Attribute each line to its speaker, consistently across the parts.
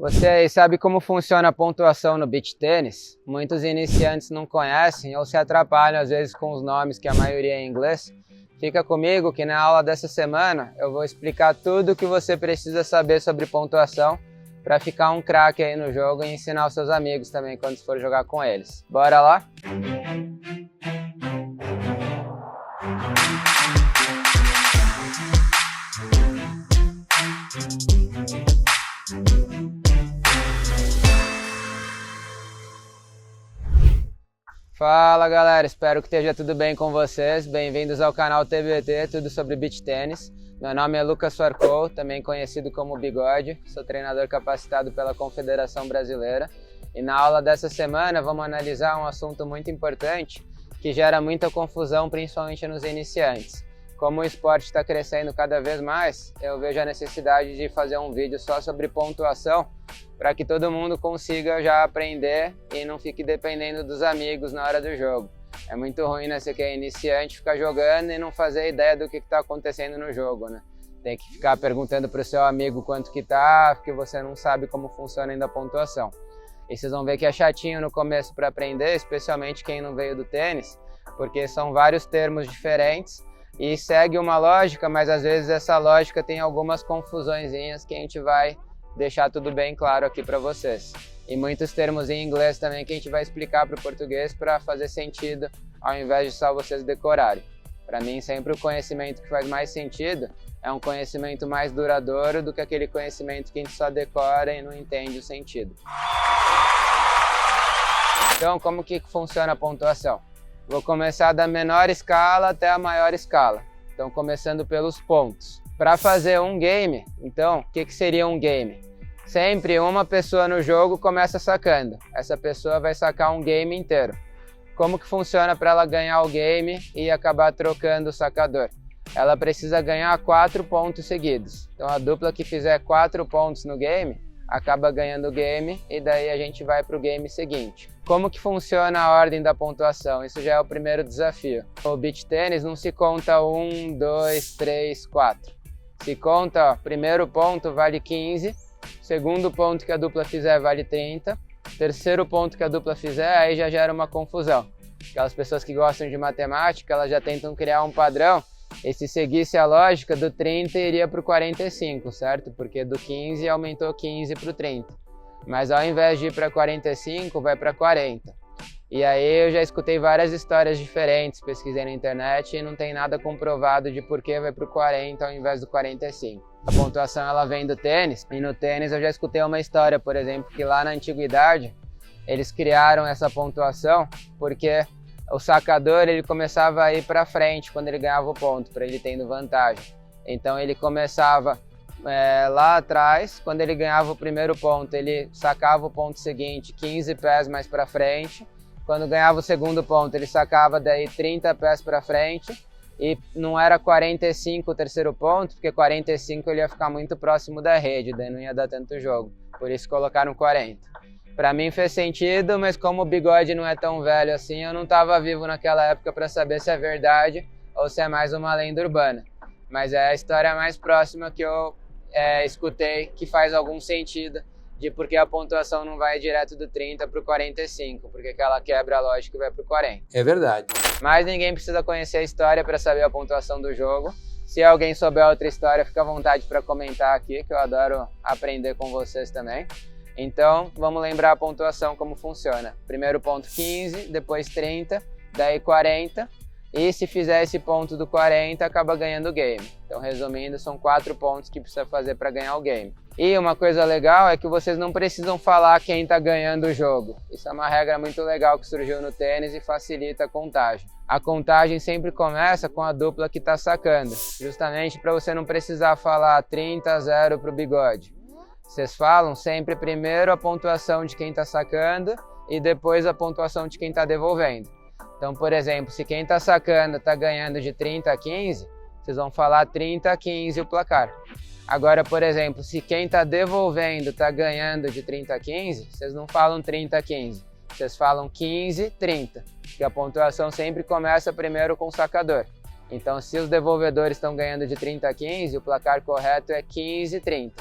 Speaker 1: Você aí sabe como funciona a pontuação no beach tênis? Muitos iniciantes não conhecem ou se atrapalham às vezes com os nomes que a maioria é em inglês. Fica comigo que na aula dessa semana eu vou explicar tudo o que você precisa saber sobre pontuação para ficar um craque aí no jogo e ensinar os seus amigos também quando for jogar com eles. Bora lá? Fala galera, espero que esteja tudo bem com vocês. Bem-vindos ao canal TBT, tudo sobre beach tênis. Meu nome é Lucas Farcou, também conhecido como Bigode. Sou treinador capacitado pela Confederação Brasileira. E na aula dessa semana vamos analisar um assunto muito importante que gera muita confusão, principalmente nos iniciantes. Como o esporte está crescendo cada vez mais, eu vejo a necessidade de fazer um vídeo só sobre pontuação para que todo mundo consiga já aprender e não fique dependendo dos amigos na hora do jogo. É muito ruim, né? Você que é iniciante ficar jogando e não fazer ideia do que está acontecendo no jogo, né? Tem que ficar perguntando para o seu amigo quanto que tá, porque você não sabe como funciona ainda a pontuação. E vocês vão ver que é chatinho no começo para aprender, especialmente quem não veio do tênis, porque são vários termos diferentes e segue uma lógica, mas às vezes essa lógica tem algumas confusõezinhas que a gente vai deixar tudo bem claro aqui para vocês. E muitos termos em inglês também que a gente vai explicar para o português para fazer sentido, ao invés de só vocês decorarem. Para mim, sempre o conhecimento que faz mais sentido é um conhecimento mais duradouro do que aquele conhecimento que a gente só decora e não entende o sentido. Então, como que funciona a pontuação? Vou começar da menor escala até a maior escala. Então, começando pelos pontos. Para fazer um game, então, o que seria um game? Sempre uma pessoa no jogo começa sacando. Essa pessoa vai sacar um game inteiro. Como que funciona para ela ganhar o game e acabar trocando o sacador? Ela precisa ganhar 4 pontos seguidos. Então, a dupla que fizer 4 pontos no game acaba ganhando o game e daí a gente vai para o game seguinte. Como que funciona a ordem da pontuação? Isso já é o primeiro desafio. O beach tênis não se conta 1, 2, 3, 4. Se conta, ó, primeiro ponto vale 15, segundo ponto que a dupla fizer vale 30, terceiro ponto que a dupla fizer, aí já gera uma confusão. Aquelas pessoas que gostam de matemática, elas já tentam criar um padrão, e se seguisse a lógica, do 30 iria para o 45, certo? Porque do 15 aumentou 15 para o 30. Mas ao invés de ir para 45, vai para 40. E aí eu já escutei várias histórias diferentes, pesquisei na internet e não tem nada comprovado de por que vai para o 40 ao invés do 45. A pontuação ela vem do tênis, e no tênis eu já escutei uma história, por exemplo, que lá na antiguidade eles criaram essa pontuação porque o sacador ele começava a ir para frente quando ele ganhava o ponto, para ele tendo vantagem. Então ele começava lá atrás, quando ele ganhava o primeiro ponto, ele sacava o ponto seguinte 15 pés mais para frente. Quando ganhava o segundo ponto, ele sacava daí 30 pés para frente. E não era 45 o terceiro ponto, porque 45 ele ia ficar muito próximo da rede, daí não ia dar tanto jogo. Por isso colocaram 40. Para mim fez sentido, mas como o Bigode não é tão velho assim, eu não estava vivo naquela época para saber se é verdade ou se é mais uma lenda urbana. Mas é a história mais próxima que eu escutei que faz algum sentido de por que a pontuação não vai direto do 30 para o 45, porque que ela quebra a lógica e vai para o 40.
Speaker 2: É verdade.
Speaker 1: Mas ninguém precisa conhecer a história para saber a pontuação do jogo. Se alguém souber outra história, fica à vontade para comentar aqui, que eu adoro aprender com vocês também. Então, vamos lembrar a pontuação como funciona. Primeiro ponto 15, depois 30, daí 40. E se fizer esse ponto do 40, acaba ganhando o game. Então, resumindo, são 4 pontos que precisa fazer para ganhar o game. E uma coisa legal é que vocês não precisam falar quem está ganhando o jogo. Isso é uma regra muito legal que surgiu no tênis e facilita a contagem. A contagem sempre começa com a dupla que está sacando, justamente para você não precisar falar 30-0 para o Bigode. Vocês falam sempre primeiro a pontuação de quem está sacando e depois a pontuação de quem está devolvendo. Então, por exemplo, se quem está sacando está ganhando de 30-15, vocês vão falar 30-15 o placar. Agora, por exemplo, se quem está devolvendo está ganhando de 30-15, vocês não falam 30-15, vocês falam 15-30, porque a pontuação sempre começa primeiro com o sacador. Então, se os devolvedores estão ganhando de 30-15, o placar correto é 15-30.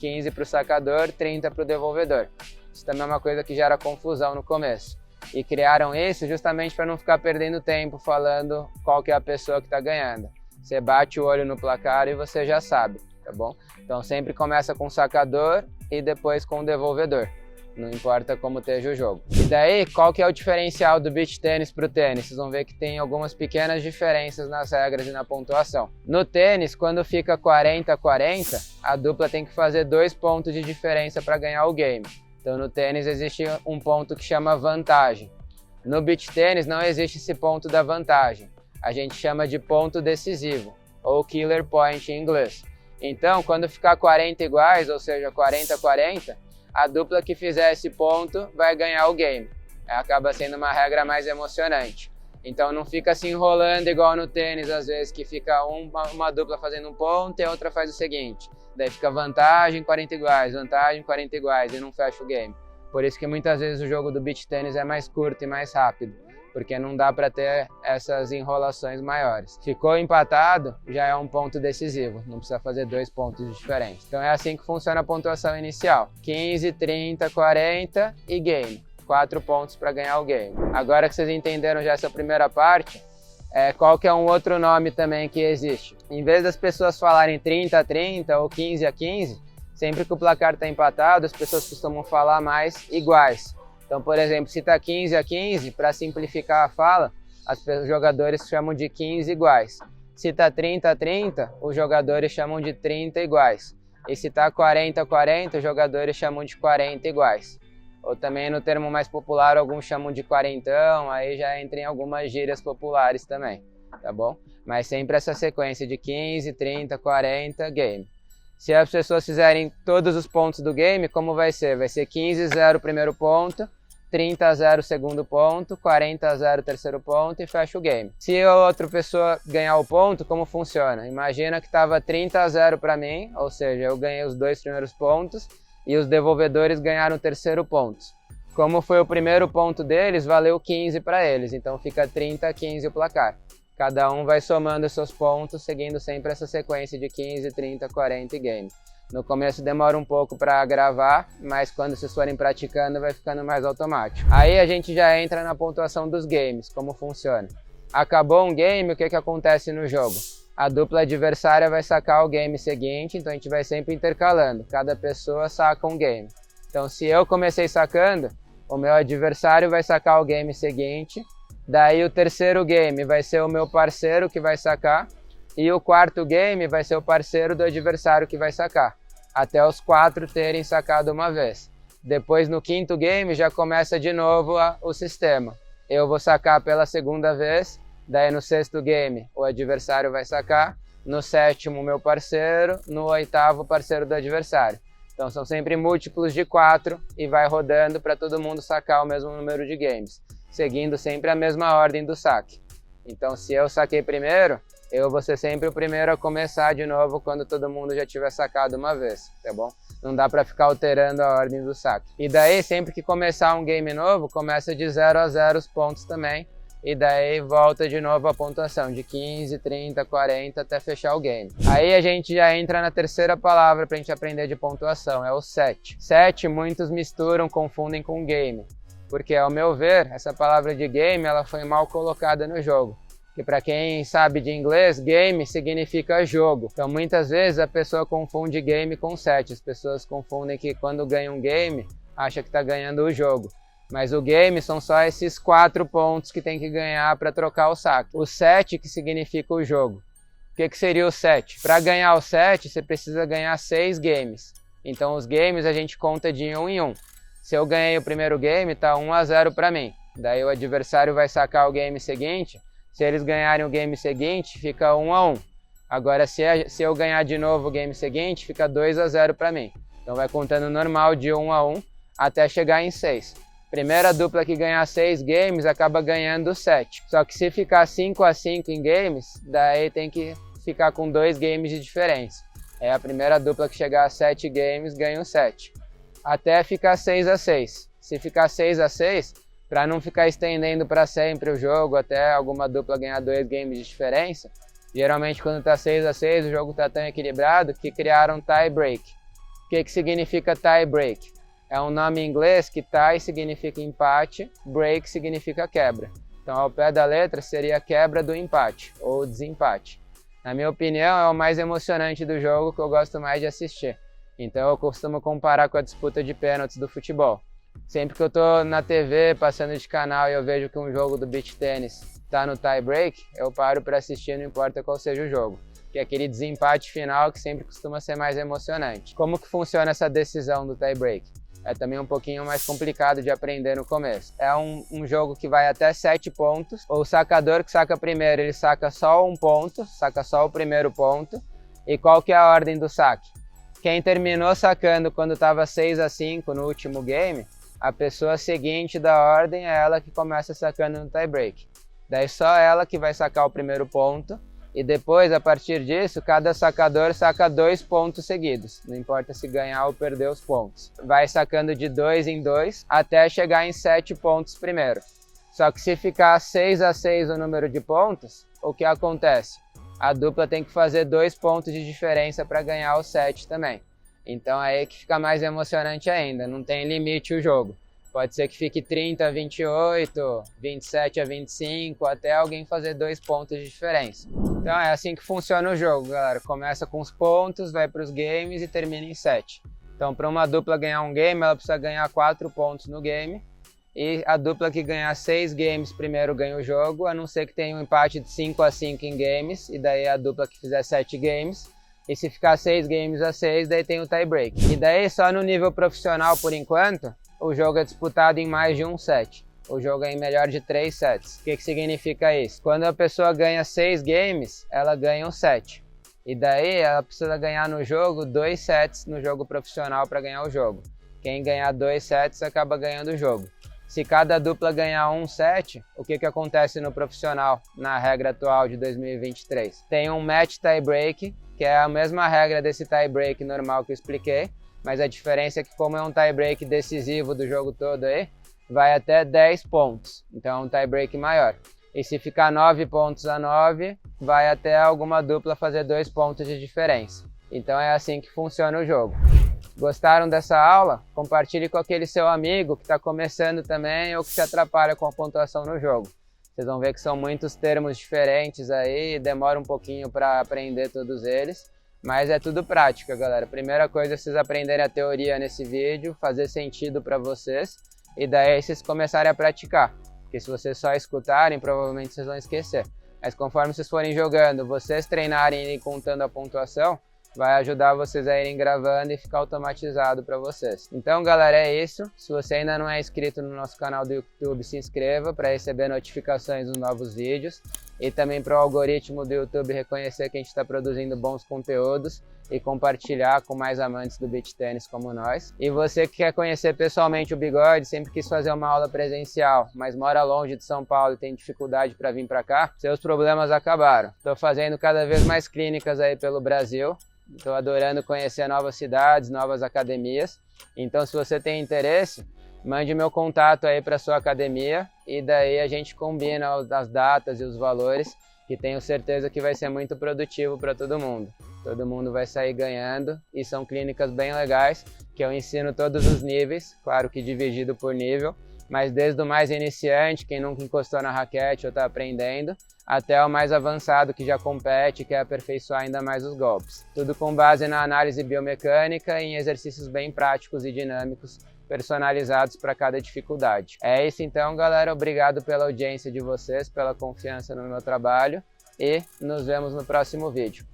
Speaker 1: 15 para o sacador, 30 para o devolvedor. Isso também é uma coisa que gera confusão no começo. E criaram isso justamente para não ficar perdendo tempo falando qual que é a pessoa que está ganhando. Você bate o olho no placar e você já sabe, tá bom? Então sempre começa com o sacador e depois com o devolvedor. Não importa como esteja o jogo. E daí, qual que é o diferencial do beach tênis para o tênis? Vocês vão ver que tem algumas pequenas diferenças nas regras e na pontuação. No tênis, quando fica 40-40, a dupla tem que fazer 2 pontos de diferença para ganhar o game. Então no tênis existe um ponto que chama vantagem. No beach tênis não existe esse ponto da vantagem. A gente chama de ponto decisivo, ou killer point em inglês. Então, quando ficar 40 iguais, ou seja, 40-40, a dupla que fizer esse ponto vai ganhar o game. Acaba sendo uma regra mais emocionante. Então não fica se enrolando igual no tênis, às vezes, que fica uma dupla fazendo um ponto e a outra faz o seguinte. Daí fica vantagem 40 iguais, vantagem 40 iguais e não fecha o game. Por isso que muitas vezes o jogo do beach tênis é mais curto e mais rápido, porque não dá para ter essas enrolações maiores. Ficou empatado, já é um ponto decisivo, não precisa fazer 2 pontos de diferença. Então é assim que funciona a pontuação inicial. 15, 30, 40 e game. 4 pontos para ganhar o game. Agora que vocês entenderam já essa primeira parte, qual que é um outro nome também que existe? Em vez das pessoas falarem 30-30 ou 15-15, sempre que o placar está empatado, as pessoas costumam falar mais iguais. Então, por exemplo, se está 15-15, para simplificar a fala, os jogadores chamam de 15 iguais. Se está 30-30, os jogadores chamam de 30 iguais. E se está 40-40, os jogadores chamam de 40 iguais. Ou também no termo mais popular, alguns chamam de quarentão, aí já entra em algumas gírias populares também, tá bom? Mas sempre essa sequência de 15, 30, 40, game. Se as pessoas fizerem todos os pontos do game, como vai ser? Vai ser 15-0 primeiro ponto, 30-0 segundo ponto, 40-0 terceiro ponto e fecha o game. Se a outra pessoa ganhar o ponto, como funciona? Imagina que estava 30-0 para mim, ou seja, eu ganhei os 2 primeiros pontos, e os devolvedores ganharam o terceiro ponto. Como foi o primeiro ponto deles, valeu 15 para eles, então fica 30-15 o placar. Cada um vai somando seus pontos, seguindo sempre essa sequência de 15, 30, 40 e game. No começo demora um pouco para gravar, mas quando vocês forem praticando vai ficando mais automático. Aí a gente já entra na pontuação dos games, como funciona. Acabou um game, o que acontece no jogo? A dupla adversária vai sacar o game seguinte, então a gente vai sempre intercalando. Cada pessoa saca um game. Então se eu comecei sacando, o meu adversário vai sacar o game seguinte. Daí o terceiro game vai ser o meu parceiro que vai sacar. E o quarto game vai ser o parceiro do adversário que vai sacar. Até os 4 terem sacado uma vez. Depois no quinto game já começa de novo o sistema. Eu vou sacar pela segunda vez. Daí no sexto game o adversário vai sacar, no sétimo meu parceiro, no oitavo parceiro do adversário. Então são sempre múltiplos de 4 e vai rodando para todo mundo sacar o mesmo número de games, seguindo sempre a mesma ordem do saque. Então se eu saquei primeiro, eu vou ser sempre o primeiro a começar de novo quando todo mundo já tiver sacado uma vez, tá bom? Não dá para ficar alterando a ordem do saque. E daí sempre que começar um game novo, começa de 0-0 os pontos também. E daí volta de novo a pontuação de 15, 30, 40 até fechar o game. Aí a gente já entra na terceira palavra para a gente aprender de pontuação, é o set. Set muitos misturam, confundem com game. Porque ao meu ver, essa palavra de game ela foi mal colocada no jogo. Que para quem sabe de inglês, game significa jogo. Então muitas vezes a pessoa confunde game com set. As pessoas confundem que quando ganha um game, acha que está ganhando o jogo. Mas o game são só esses 4 pontos que tem que ganhar para trocar o saque. O set que significa o jogo. O que seria o set? Para ganhar o set, você precisa ganhar 6 games. Então os games a gente conta de 1 em 1. Se eu ganhei o primeiro game, tá 1-0 para mim. Daí o adversário vai sacar o game seguinte. Se eles ganharem o game seguinte, fica 1-1. Agora se eu ganhar de novo o game seguinte, fica 2-0 para mim. Então vai contando normal de 1-1 até chegar em 6. Primeira dupla que ganhar 6 games acaba ganhando 7. Só que se ficar 5-5 em games, daí tem que ficar com 2 games de diferença. É a primeira dupla que chegar a 7 games ganha o 7. Até ficar 6-6. Se ficar 6-6, para não ficar estendendo para sempre o jogo, até alguma dupla ganhar 2 games de diferença, geralmente quando está 6-6 o jogo está tão equilibrado que criaram tie break. O que significa tie break? É um nome em inglês que tie significa empate, break significa quebra. Então, ao pé da letra, seria a quebra do empate ou desempate. Na minha opinião, é o mais emocionante do jogo, que eu gosto mais de assistir. Então, eu costumo comparar com a disputa de pênaltis do futebol. Sempre que eu tô na TV, passando de canal e eu vejo que um jogo do beach tênis está no tie break, eu paro para assistir, não importa qual seja o jogo. Que é aquele desempate final que sempre costuma ser mais emocionante. Como que funciona essa decisão do tie break? É também um pouquinho mais complicado de aprender no começo. É um jogo que vai até 7 pontos. O sacador que saca primeiro, ele saca só um ponto, saca só o primeiro ponto. E qual que é a ordem do saque? Quem terminou sacando quando estava 6-5 no último game, a pessoa seguinte da ordem é ela que começa sacando no tie break. Daí só ela que vai sacar o primeiro ponto. E depois, a partir disso, cada sacador saca 2 pontos seguidos. Não importa se ganhar ou perder os pontos. Vai sacando de 2 em 2 até chegar em 7 pontos primeiro. Só que se ficar 6-6 o número de pontos, o que acontece? A dupla tem que fazer 2 pontos de diferença para ganhar o 7 também. Então é aí que fica mais emocionante ainda. Não tem limite o jogo. Pode ser que fique 30-28, 27-25, até alguém fazer 2 pontos de diferença. Então é assim que funciona o jogo, galera. Começa com os pontos, vai para os games e termina em 7. Então, para uma dupla ganhar um game, ela precisa ganhar 4 pontos no game. E a dupla que ganhar 6 games primeiro ganha o jogo, a não ser que tenha um empate de 5-5 em games. E daí a dupla que fizer 7 games. E se ficar 6-6, daí tem o tie break. E daí só no nível profissional por enquanto, o jogo é disputado em mais de um set. O jogo é em melhor de 3 sets. O que significa isso? Quando a pessoa ganha 6 games, ela ganha um set. E daí ela precisa ganhar no jogo 2 sets no jogo profissional para ganhar o jogo. Quem ganhar 2 sets acaba ganhando o jogo. Se cada dupla ganhar um set, o que acontece no profissional, na regra atual de 2023? Tem um match tie break, que é a mesma regra desse tie break normal que eu expliquei, mas a diferença é que, como é um tie break decisivo do jogo todo aí, vai até 10 pontos, então é um tie break maior. E se ficar 9-9, vai até alguma dupla fazer 2 pontos de diferença. Então é assim que funciona o jogo. Gostaram dessa aula? Compartilhe com aquele seu amigo que está começando também ou que se atrapalha com a pontuação no jogo. Vocês vão ver que são muitos termos diferentes aí, demora um pouquinho para aprender todos eles. Mas é tudo prática, galera. Primeira coisa é vocês aprenderem a teoria nesse vídeo, fazer sentido para vocês. E daí vocês começarem a praticar. Porque se vocês só escutarem, provavelmente vocês vão esquecer. Mas conforme vocês forem jogando, vocês treinarem e irem contando a pontuação, vai ajudar vocês a irem gravando e ficar automatizado para vocês. Então, galera, é isso. Se você ainda não é inscrito no nosso canal do YouTube, se inscreva para receber notificações dos novos vídeos. E também para o algoritmo do YouTube reconhecer que a gente está produzindo bons conteúdos e compartilhar com mais amantes do beach tênis como nós. E você que quer conhecer pessoalmente o Bigode, sempre quis fazer uma aula presencial, mas mora longe de São Paulo e tem dificuldade para vir para cá, seus problemas acabaram. Estou fazendo cada vez mais clínicas aí pelo Brasil. Estou adorando conhecer novas cidades, novas academias. Então, se você tem interesse, mande meu contato aí para sua academia e daí a gente combina as datas e os valores, que tenho certeza que vai ser muito produtivo para todo mundo. Todo mundo vai sair ganhando e são clínicas bem legais, que eu ensino todos os níveis, claro que dividido por nível, mas desde o mais iniciante, quem nunca encostou na raquete ou está aprendendo, até o mais avançado que já compete e quer aperfeiçoar ainda mais os golpes. Tudo com base na análise biomecânica e em exercícios bem práticos e dinâmicos, personalizados para cada dificuldade. É isso então, galera. Obrigado pela audiência de vocês, pela confiança no meu trabalho e nos vemos no próximo vídeo.